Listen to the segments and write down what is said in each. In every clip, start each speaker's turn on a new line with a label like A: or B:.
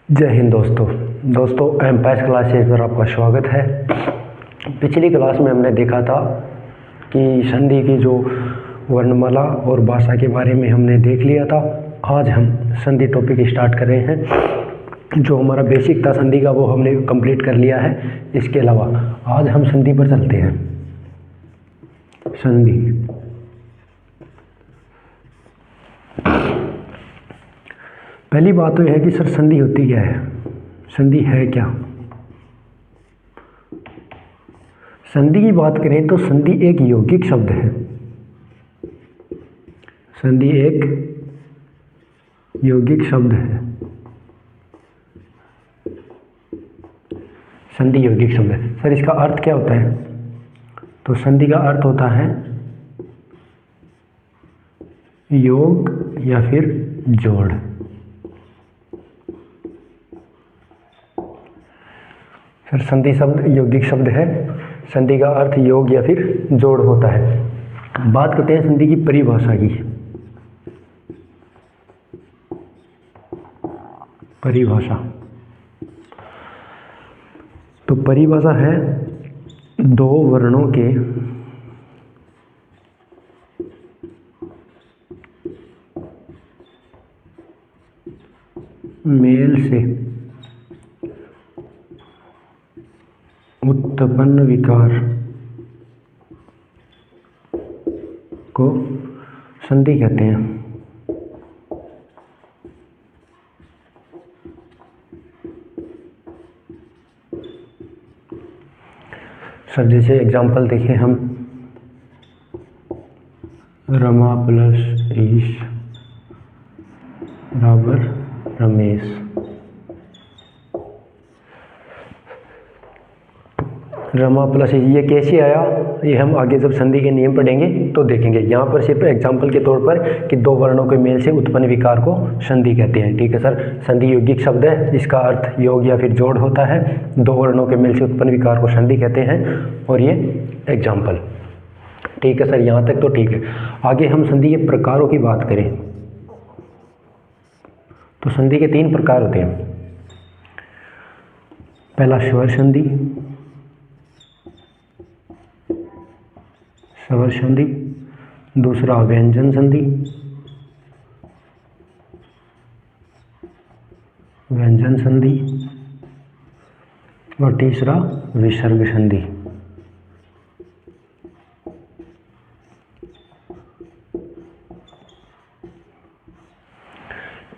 A: जय हिंद दोस्तों एमपैस क्लासेस पर आपका स्वागत है। पिछली क्लास में हमने देखा था कि संधि की जो वर्णमाला और भाषा के बारे में हमने देख लिया था। आज हम संधि टॉपिक स्टार्ट कर रहे हैं। जो हमारा बेसिक था संधि का वो हमने कंप्लीट कर लिया है। इसके अलावा आज हम संधि पर चलते हैं। संधि पहली बात तो यह है कि सर संधि होती क्या है, संधि है क्या। संधि की बात करें तो संधि एक यौगिक शब्द है। संधि एक यौगिक शब्द है। संधि यौगिक शब्द है। सर इसका अर्थ क्या होता है? तो संधि का अर्थ होता है योग या फिर जोड़। सर संधि शब्द यौगिक शब्द है। संधि का अर्थ योग या फिर जोड़ होता है। बात करते हैं संधि की परिभाषा की। परिभाषा तो परिभाषा है दो वर्णों के मेल से उत्पन्न विकार को संधि कहते हैं। सर जैसे एग्जांपल देखें हम, रमा प्लस ईश बराबर रमेश। रमा प्लस ये कैसे आया, ये हम आगे जब संधि के नियम पढ़ेंगे तो देखेंगे। यहाँ पर सिर्फ एग्जाम्पल के तौर पर कि दो वर्णों के मेल से उत्पन्न विकार को संधि कहते हैं। ठीक है सर। संधि यौगिक शब्द है जिसका अर्थ योग या फिर जोड़ होता है। दो वर्णों के मेल से उत्पन्न विकार को संधि कहते हैं और ये एग्जाम्पल। ठीक है सर, यहाँ तक तो ठीक है। आगे हम संधि के प्रकारों की बात करें तो संधि के तीन प्रकार होते हैं। पहला स्वर संधि, स्वर संधि। दूसरा व्यंजन संधि, व्यंजन संधि। और तीसरा विसर्ग संधि।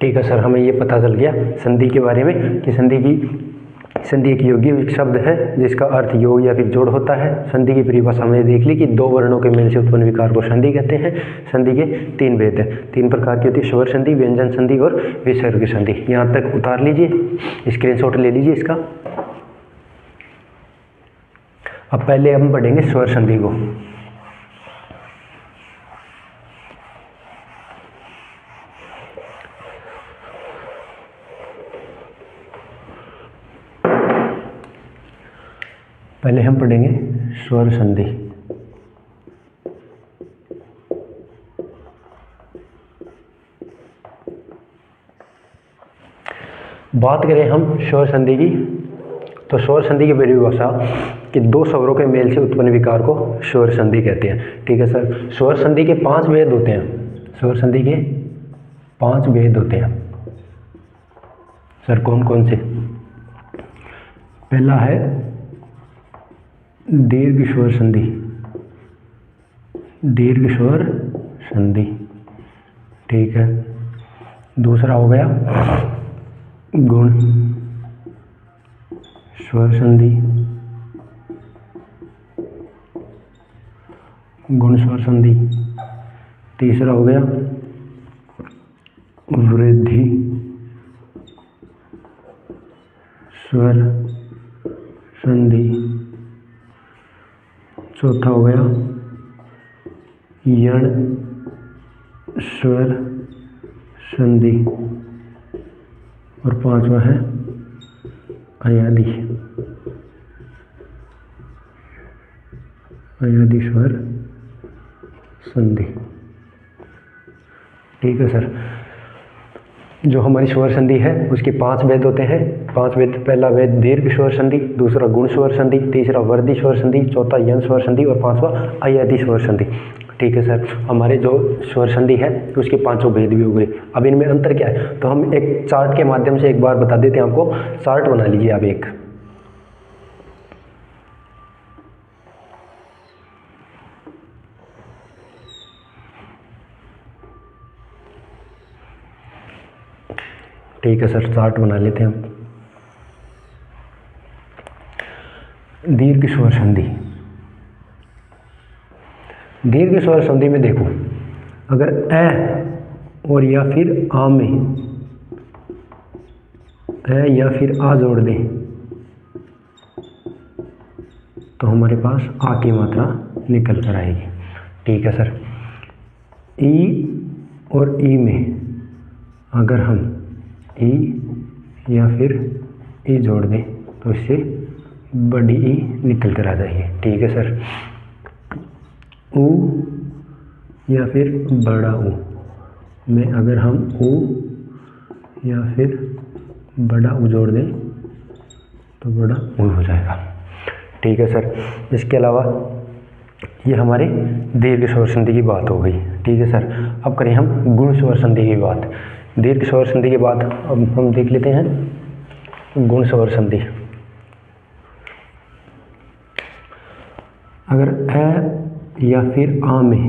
A: ठीक है सर, हमें ये पता चल गया संधि के बारे में कि संधि एक यौगिक शब्द है जिसका अर्थ योग या फिर जोड़ होता है। संधि की परिभाषा हमने देख ली कि दो वर्णों के मेल से उत्पन्न विकार को संधि कहते हैं। संधि के तीन भेद हैं, तीन प्रकार की होती है, स्वर संधि, व्यंजन संधि और विसर्ग संधि। यहाँ तक उतार लीजिए, स्क्रीनशॉट ले लीजिए इसका। अब पहले हम पढ़ेंगे स्वर संधि को। पहले हम पढ़ेंगे स्वर संधि। बात करें हम स्वर संधि की तो स्वर संधि की परिभाषा कि दो स्वरों के मेल से उत्पन्न विकार को स्वर संधि कहते हैं। ठीक है सर। स्वर संधि के 5 भेद होते हैं। स्वर संधि के 5 भेद होते हैं। सर कौन कौन से? पहला है दीर्घ स्वर संधि, दीर्घ स्वर संधि। ठीक है। दूसरा हो गया गुण स्वर संधि, गुण स्वर संधि। तीसरा हो गया वृद्धि स्वर संधि। चौथा हो गया यण स्वर संधि। और पांचवा है अयादि, अयादि स्वर संधि। ठीक है सर। जो हमारी स्वर संधि है उसके 5 भेद होते हैं। 5 भेद, पहला भेद दीर्घ स्वर संधि, दूसरा गुण स्वर संधि, तीसरा वर्धी स्वर संधि, चौथा यण स्वर संधि और पांचवा अयति स्वर संधि। ठीक है सर, हमारे जो स्वर संधि है उसके 5 भेद भी हो गए। अब इनमें अंतर क्या है, तो हम एक चार्ट के माध्यम से एक बार बता देते हैं आपको। चार्ट बना लीजिए आप एक। ठीक है सर, चार्ट बना लेते हैं हम। दीर्घ स्वर संधि, दीर्घ स्वर संधि में देखो, अगर ए और या फिर आ में ए या फिर आ जोड़ दें तो हमारे पास आ की मात्रा निकल कर आएगी। ठीक है सर, ई और ई में अगर हम ई या फिर ई जोड़ दें तो इससे बड़ी ई निकल कर आ जाएगी। ठीक है सर, ऊ या फिर बड़ा ऊ में अगर हम ऊ या फिर बड़ा ऊ जोड़ दें तो बड़ा ऊ हो जाएगा। ठीक है सर, इसके अलावा ये हमारे दीर्घ स्वर संधि की बात हो गई। ठीक है सर, अब करें हम गुण स्वर संधि की बात। दीर्घ स्वर संधि के बाद अब हम देख लेते हैं गुण स्वर संधि। अगर ए या फिर आ में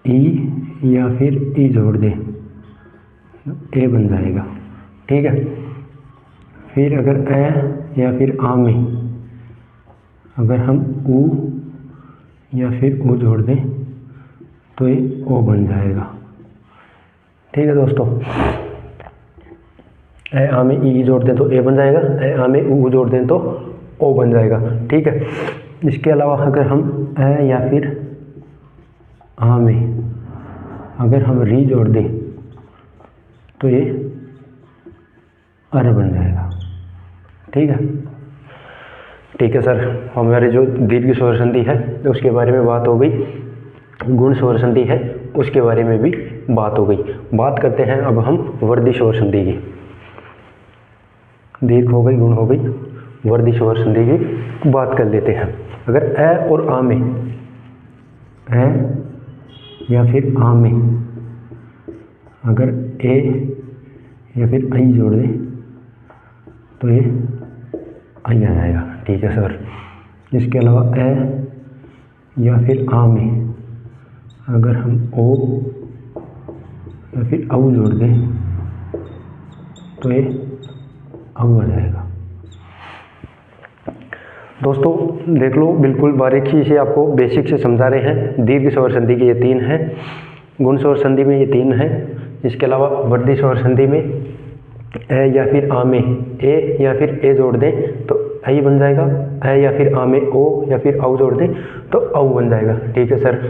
A: ई या फिर ई जोड़ दें ए बन जाएगा। ठीक है, फिर अगर ए या फिर आ में अगर हम ऊ या फिर ऊ जोड़ दें तो ये ओ बन जाएगा। ठीक है दोस्तों, ए आ में ई जोड़ दें तो ए बन जाएगा, ए आ में ऊ जोड़ दें तो ओ बन जाएगा। ठीक है, इसके अलावा अगर हम ए या फिर आ में अगर हम री जोड़ दें तो ये अर बन जाएगा। ठीक है। ठीक है सर, हमारे जो दीर्घ स्वर संधि है उसके बारे में बात हो गई, गुण स्वर संधि है उसके बारे में भी बात हो गई। बात करते हैं अब हम वर्धी स्वर संधि की। दीर्घ हो गई, गुण हो गई, वर्धी स्वर संधि की बात कर लेते हैं। अगर ए और आ में ए या फिर आ में अगर ए या फिर आई जोड़ दें तो ये आई आ जाएगा। ठीक है सर, इसके अलावा ए या फिर आ में अगर हम ओ या फिर औ जोड़ दें तो ये औ आ जाएगा। दोस्तों देख लो, बिल्कुल बारीकी से आपको बेसिक से समझा रहे हैं। दीर्घ स्वर संधि के ये 3 हैं, गुण स्वर संधि में ये 3 हैं। इसके अलावा वर्धी स्वर संधि में ए या फिर आ में ए या फिर ए जोड़ दें तो आई बन जाएगा, ए या फिर आ में ओ या फिर औ जोड़ दें तो औ बन जाएगा। ठीक है सर,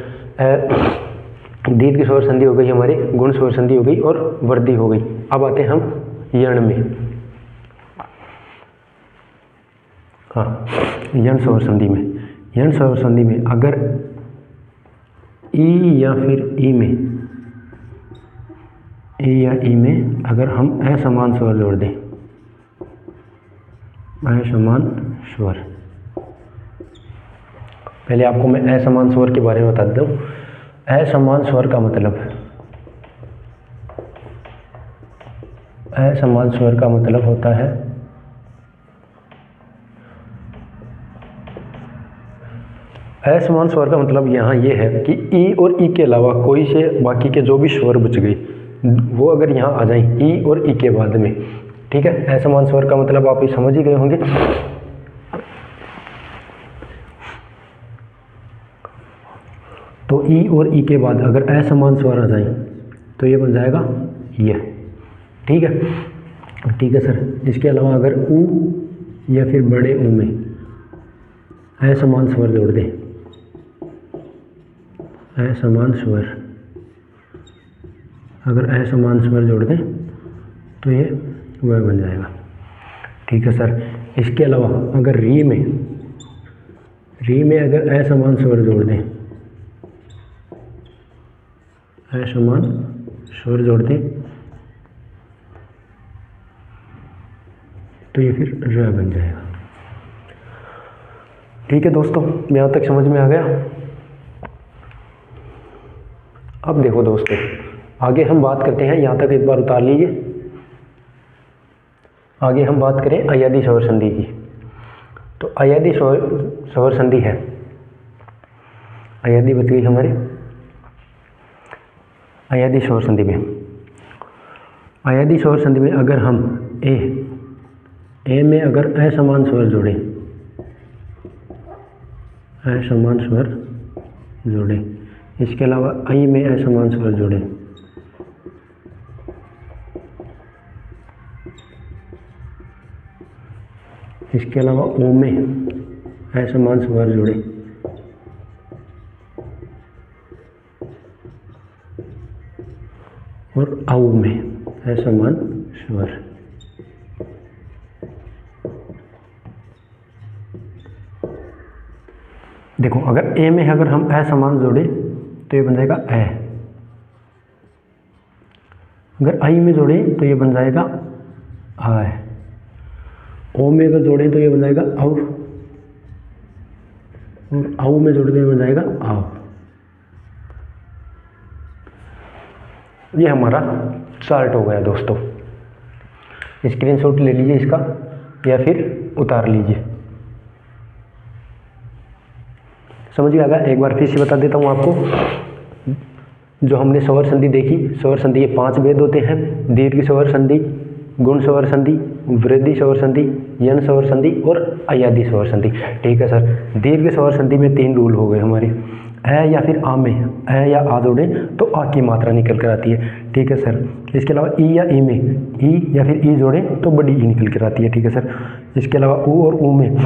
A: दीर्घ स्वर संधि हो गई हमारी, गुण स्वर संधि हो गई और वर्धी हो गई। अब आते हैं हम यण में। हाँ, यण स्वर संधि में, यण स्वर संधि में अगर ई या फिर ई में ए या ई में अगर हम असमान स्वर जोड़ दें, असमान स्वर, पहले आपको मैं असमान स्वर के बारे में बता देता हूँ। असमान स्वर का मतलब, असमान स्वर का मतलब होता है असमान स्वर का मतलब यहाँ ये है कि ई और ई के अलावा कोई से बाकी के जो भी स्वर बच गए वो अगर यहाँ आ जाएं ई और ई के बाद में। ठीक है, असमान स्वर का मतलब आप ये समझ ही गए होंगे। तो ई और ई के बाद अगर असमान स्वर आ जाएं तो ये बन जाएगा ये। ठीक है। ठीक है सर, इसके अलावा अगर ऊ या फिर बड़े ऊ में असमान स्वर जोड़ दें, असमान स्वर, अगर असमान स्वर जोड़ दें तो ये वह बन जाएगा। ठीक है सर, इसके अलावा अगर री में अगर असमान स्वर जोड़ दें, ए समान स्वर जोड़ दें तो ये फिर र बन जाएगा। ठीक है दोस्तों, यहाँ तक समझ में आ गया। अब देखो दोस्तों, आगे हम बात करते हैं, यहाँ तक एक बार उतार लीजिए। आगे हम बात करें अयादी स्वर संधि की। तो अयादी स्वर संधि है, अयादी बच गई हमारी। अयादी स्वर संधि में, अयादी स्वर संधि में अगर हम ए में अगर असमान स्वर जोड़ें, असमान स्वर जोड़ें, इसके अलावा आई में असमान स्वर जोड़ें, इसके अलावा ओ में असमान स्वर जोड़ें, और आउ में असमान स्वर। देखो, अगर ए में अगर हम असमान जोड़े तो ये बन जाएगा ए, अगर आई में जोड़े तो ये बन जाएगा आय, ओ में अगर जोड़े तो ये बन जाएगा औ, और आउ में जोड़े तो ये बन जाएगा आओ। ये हमारा चार्ट हो गया दोस्तों। स्क्रीनशॉट ले लीजिए इसका या फिर उतार लीजिए। समझ में आ गया? एक बार फिर से बता देता हूँ आपको। जो हमने स्वर संधि देखी, स्वर संधि के 5 भेद होते हैं: दीर्घ स्वर संधि, गुण स्वर संधि, वृद्धि स्वर संधि, यण स्वर संधि और अयादी स्वर संधि। ठीक है सर। दीर्घ स्वर संधि में 3 रूल हो गए हमारे। ए या फिर आ में ए या आ जोड़े तो आ की मात्रा निकल कर आती है। ठीक है सर। इसके अलावा ई या ई में ई या फिर ई जोड़े तो बड़ी ई निकल कर आती है। ठीक है सर। इसके अलावा ऊ और ऊ में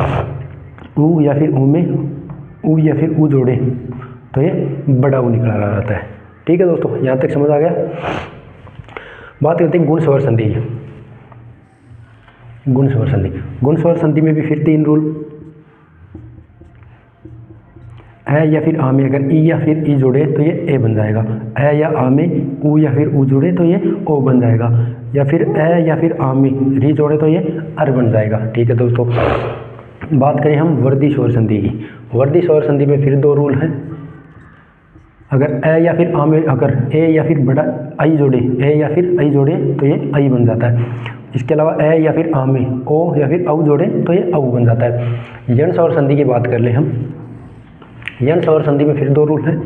A: ऊ या फिर ऊ में ऊ या फिर ऊ जोड़े तो ये बड़ा ऊ निकल आ आता है। ठीक है दोस्तों, यहाँ तक समझ आ गया। बात करते हैं गुण स्वर संधि की। गुण स्वर संधि, गुण स्वर संधि में भी फिर 3 रूल। ए या फिर आ में अगर ई या फिर ई जोड़े तो ये ए बन जाएगा। ए या आ में ऊ या फिर ऊ जोड़े तो ये ओ बन जाएगा, या फिर ए या फिर आ में री जोड़े तो ये अर बन जाएगा। ठीक है दोस्तों। बात करें हम वर्धी स्वर संधि की। वर्धी स्वर संधि में फिर 2 रूल हैं। अगर ए या फिर आ में अगर ए या फिर बड़ा आई जोड़े, ए या फिर आई जोड़े तो ये आई बन जाता है। इसके अलावा ए या फिर आ में ओ या फिर औ जोड़े तो ये औ बन जाता है। यण स्वर संधि की बात कर ले हम। यण स्वर संधि में फिर 2 रूल हैं।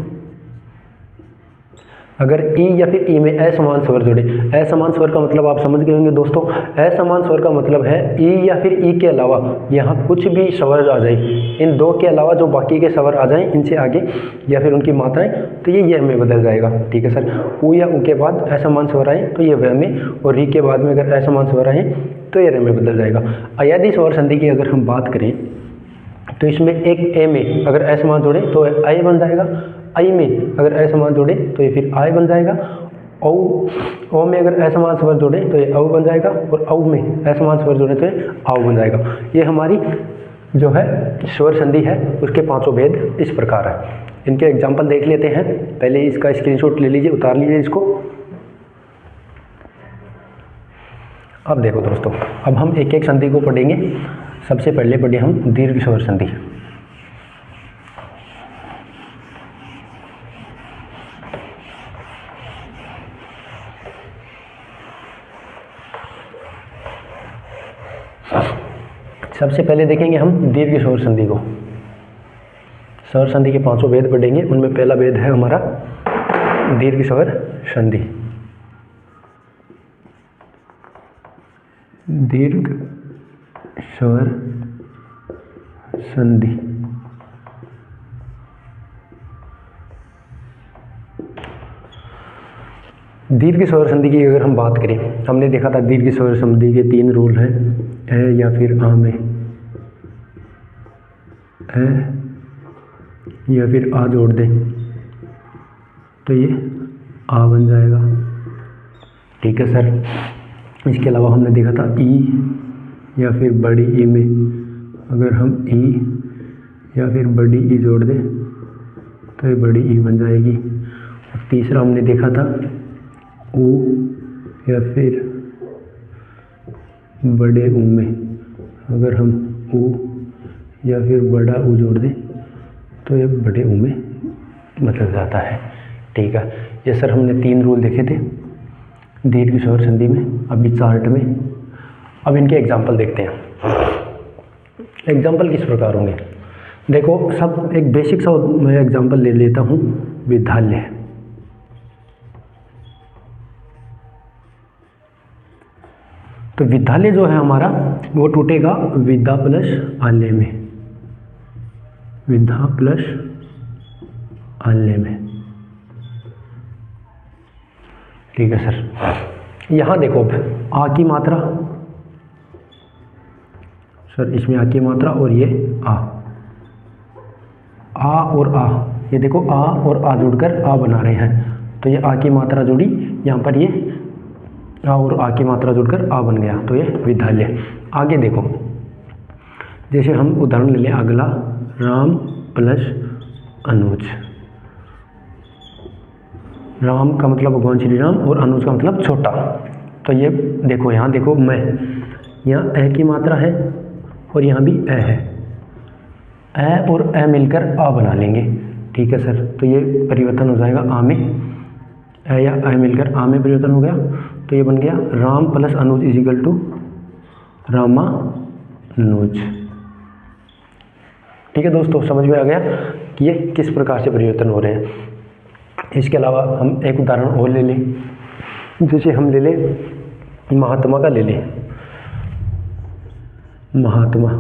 A: अगर ई या फिर ई में असमान स्वर जोड़े, असमान स्वर का मतलब आप समझ गए होंगे दोस्तों। असमान स्वर का मतलब है ई या फिर ई के अलावा यहाँ कुछ भी स्वर आ जाए, इन 2 के अलावा जो बाकी के स्वर आ जाएं इनसे आगे या फिर उनकी मात्राएं तो ये में बदल जाएगा। ठीक है सर। ऊ या ऊ के बाद असमान स्वर आए तो ये व में, और री के बाद में अगर असमान स्वर आए तो ये र में बदल जाएगा। अयादी स्वर संधि की अगर हम बात करें तो इसमें एक ए में अगर असमान जोड़े तो आई बन जाएगा, आई में अगर असमान जोड़े तो ये फिर आय बन जाएगा, ओ में अगर असमान स्वर जोड़े तो ये औ बन जाएगा, और औ में असमान स्वर जोड़े तो ये आओ बन जाएगा। ये हमारी जो है स्वर संधि है उसके 5 भेद इस प्रकार है। इनके एग्जाम्पल देख लेते हैं। पहले इसका स्क्रीनशॉट ले लीजिए, उतार लीजिए इसको। अब देखो दोस्तों, अब हम एक एक संधि को पढ़ेंगे। सबसे पहले पढ़े हम दीर्घ स्वर संधि। सबसे पहले देखेंगे हम दीर्घ स्वर संधि को। स्वर संधि के 5 भेद पढ़ेंगे। उनमें पहला भेद है हमारा दीर्घ स्वर संधि। दीर्घ स्वर संधि दीर्घ स्वर संधि की अगर हम बात करें, हमने देखा था दीर्घ स्वर संधि के 3 रूल हैं। ए या फिर आ में ए या फिर आ जोड़ दें तो ये आ बन जाएगा। ठीक है सर। इसके अलावा हमने देखा था ई या फिर बड़ी ई में अगर हम ई या फिर बड़ी ई जोड़ दें तो ये बड़ी ई बन जाएगी। तीसरा हमने देखा था ऊ या फिर बड़े ऊ में अगर हम ऊ या फिर बड़ा ऊ जोड़ दें तो ये बड़े ऊ में बदल जाता है। ठीक है, ये सर हमने 3 रूल देखे थे दीर्घ स्वर संधि में, अभी चार्ट में। अब इनके एग्जाम्पल देखते हैं। एग्जाम्पल किस प्रकार होंगे, देखो सब एक बेसिक सा मैं एग्जाम्पल ले लेता हूँ। विद्यालय, तो विद्यालय जो है हमारा वो टूटेगा विद्या प्लस आलय में, विद्या प्लस आलय में। ठीक है सर, यहाँ देखो आ की मात्रा, सर इसमें आ की मात्रा और ये आ और आ, ये देखो आ और आ जुड़कर आ बना रहे हैं, तो ये आ की मात्रा जुड़ी, यहाँ पर ये आ और आ की मात्रा जुड़कर आ बन गया, तो ये विद्यालय। आगे देखो, जैसे हम उदाहरण ले लें अगला, राम प्लस अनुज। राम का मतलब भगवान श्री राम और अनुज का मतलब छोटा, तो ये देखो यहाँ देखो मैं, यहाँ ए की मात्रा है और यहाँ भी ए है, ए और ए मिलकर आ बना लेंगे। ठीक है सर, तो ये परिवर्तन हो जाएगा आ में, ए या ए मिलकर आ में परिवर्तन हो गया, तो ये बन गया Ram plus Anuj is equal to Ramanuj. ठीक है दोस्तों, समझ में आ गया कि ये किस प्रकार से परिवर्तन हो रहे हैं। इसके अलावा हम एक उदाहरण और ले लें, जैसे हम ले लें महात्मा का ले लें, महात्मा,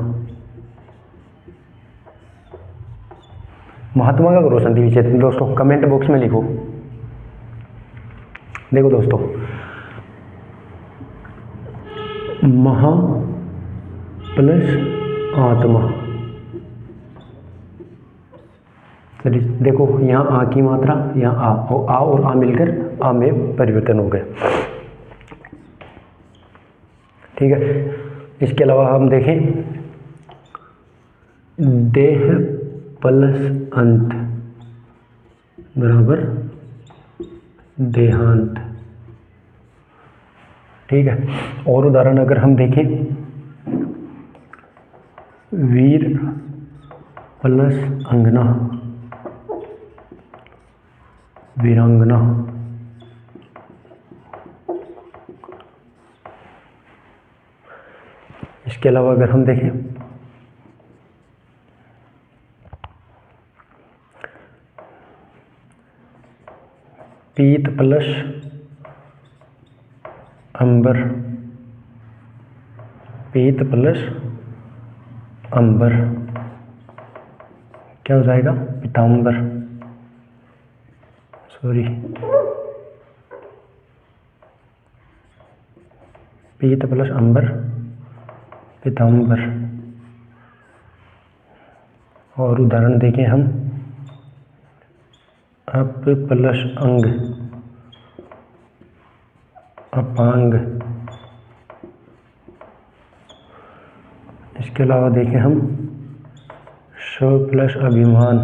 A: महात्मा का करो संधि विच्छेद। दोस्तों कमेंट बॉक्स में लिखो। देखो दोस्तों, महा प्लस आत्मा, चलिए देखो यहाँ आ की मात्रा, यहाँ आ और आ मिलकर आ में परिवर्तन हो गए। ठीक है, इसके अलावा हम देखें देह प्लस अंत बराबर देहांत। ठीक है, और उदाहरण अगर हम देखें वीर प्लस अंगना, वीरांगना। इसके अलावा अगर हम देखें पीत प्लस अंबर, पीत प्लस अंबर क्या हो जाएगा, पीतांबर, सॉरी पीत प्लस अंबर पीतांबर। और उदाहरण देखें हम अप प्लस अंग अपांग। इसके अलावा देखें हम स्व प्लस अभिमान,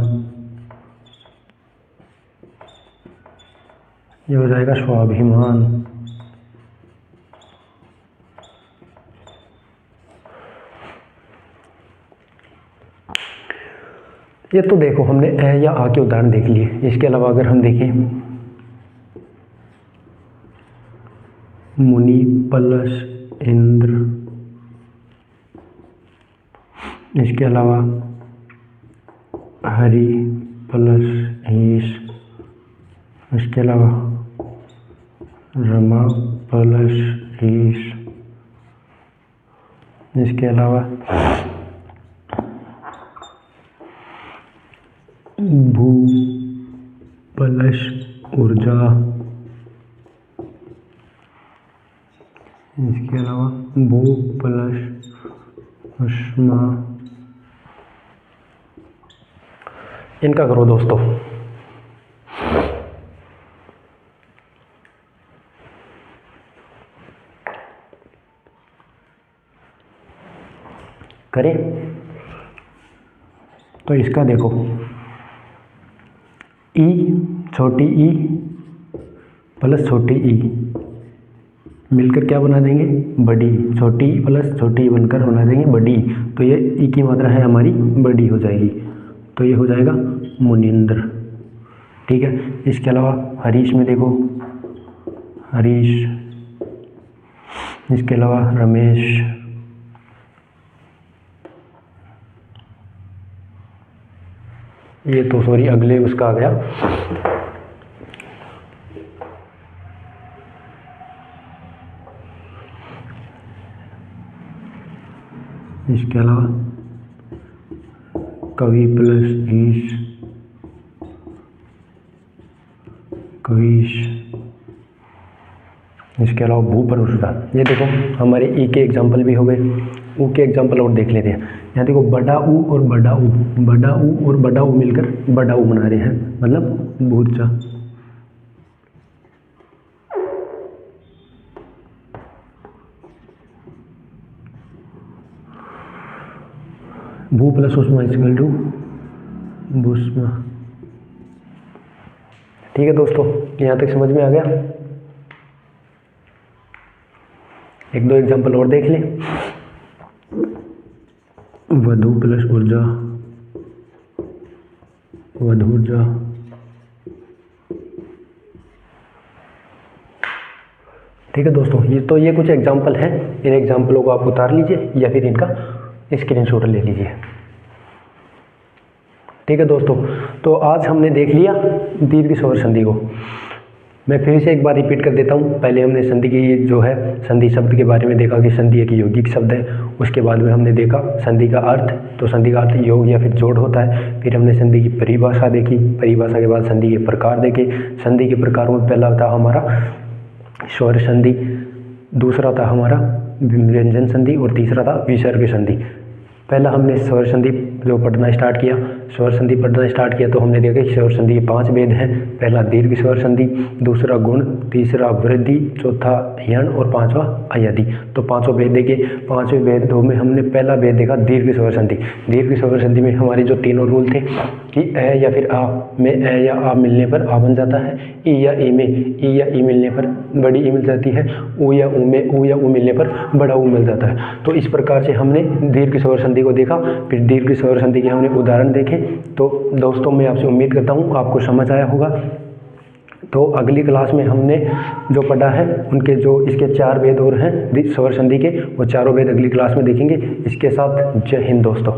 A: ये हो जाएगा स्वाभिमान। ये तो देखो हमने ए या आ के उदाहरण देख लिए। इसके अलावा अगर हम देखें मुनि प्लस इंद्र, इसके अलावा हरि प्लस ईश, इसके अलावा रमा प्लस ईश, इसके अलावा भू प्लस ऊर्जा, इसके अलावा भू प्लस उष्मा। इनका करो दोस्तों। करें तो इसका देखो ई छोटी ई प्लस छोटी ई मिलकर क्या बना देंगे, बड़ी। छोटी ई प्लस छोटी ई बनकर बना देंगे बड़ी। तो ये ई की मात्रा है हमारी बड़ी हो जाएगी, तो ये हो जाएगा मुनिंद्र। ठीक है। इसके अलावा हरीश में देखो, हरीश, इसके अलावा रमेश, ये तो सॉरी अगले उसका आ गया। इसके अलावा कवि प्लस ईश, कवीश। इसके अलावा भू पर उसका, ये देखो हमारे ई के एग्जाम्पल भी हो गए। ऊ के एग्जाम्पल और देख लेते हैं। यहाँ देखो बड़ा ऊ और बड़ा ऊ, बड़ा ऊ और बड़ा ऊ मिलकर बड़ा ऊ बना रहे हैं, मतलब भूर्जा। भू प्लस उष्मा इक्वल टू भूष्मा। ठीक है दोस्तों, यहाँ तक समझ में आ गया। एक दो एग्जाम्पल और देख लें। वधु प्लस ऊर्जा, वधूर्जा। ठीक है दोस्तों, ये कुछ एग्जाम्पल हैं। इन एग्जाम्पलों को आप उतार लीजिए या फिर इनका स्क्रीनशॉट ले लीजिए। ठीक है दोस्तों, तो आज हमने देख लिया दीर्घ स्वर संधि को। मैं फिर से एक बार रिपीट कर देता हूँ। पहले हमने संधि की जो है संधि शब्द के बारे में देखा कि संधि एक यौगिक शब्द है। उसके बाद में हमने देखा संधि का अर्थ, तो संधि का अर्थ योग या फिर जोड़ होता है। फिर हमने संधि की परिभाषा देखी, परिभाषा के बाद संधि के प्रकार देखे। संधि के प्रकारों में पहला था हमारा स्वर संधि, दूसरा था हमारा व्यंजन संधि और तीसरा था विसर्ग संधि। पहला हमने स्वर संधि जो पढ़ना स्टार्ट किया, स्वर संधि पढ़ना स्टार्ट किया तो हमने देखा कि स्वर संधि के 5 भेद हैं। पहला दीर्घ स्वर संधि, दूसरा गुण, तीसरा वृद्धि, चौथा यण और पांचवा अयदि। तो पांचों भेद देखे। पांचवें भेदों में हमने पहला भेद देखा दीर्घ स्वर संधि। दीर्घ स्वर संधि में हमारे जो तीनों रूल थे कि ए या फिर आ में ए या आ मिलने पर आ बन जाता है, ई या ई में ई या ई मिलने पर बड़ी ई मिल जाती है, ऊ या ऊ में ऊ या ऊ मिलने पर बड़ा ऊ मिल जाता है। तो इस प्रकार से हमने दीर्घ स्वर संधि को देखा। फिर दीर्घ स्वर संधि के हमने उदाहरण देखे। तो दोस्तों मैं आपसे उम्मीद करता हूँ आपको समझ आया होगा। तो अगली क्लास में हमने जो पढ़ा है उनके जो इसके 4 भेद और हैं स्वर संधि के, वो चारों भेद अगली क्लास में देखेंगे। इसके साथ जय हिंद दोस्तों।